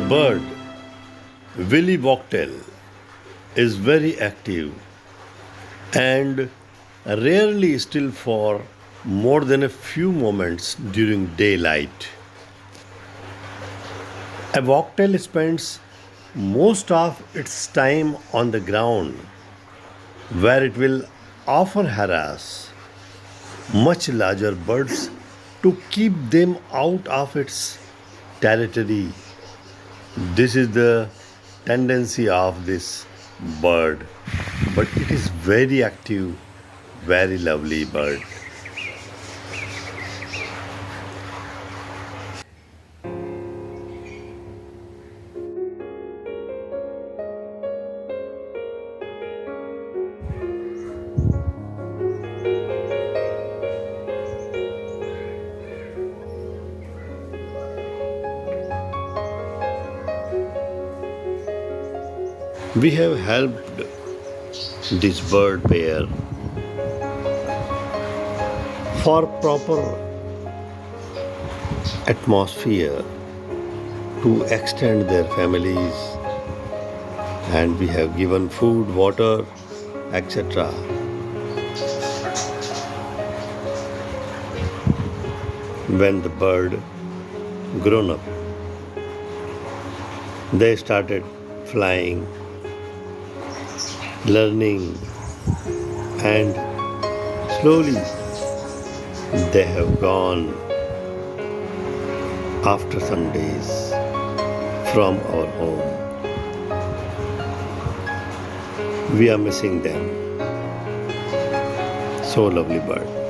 The bird, Willie Wagtail, is very active and rarely still for more than a few moments during daylight. A wagtail spends most of its time on the ground where it will often harass much larger birds to keep them out of its territory. This is the tendency of this bird, but it is very active, very lovely bird. We have helped this bird pair for proper atmosphere to extend their families, and we have given food, water, etc. When the bird grown up, they started flying, learning, and slowly they have gone after some days from our home. We are missing them. So lovely bird.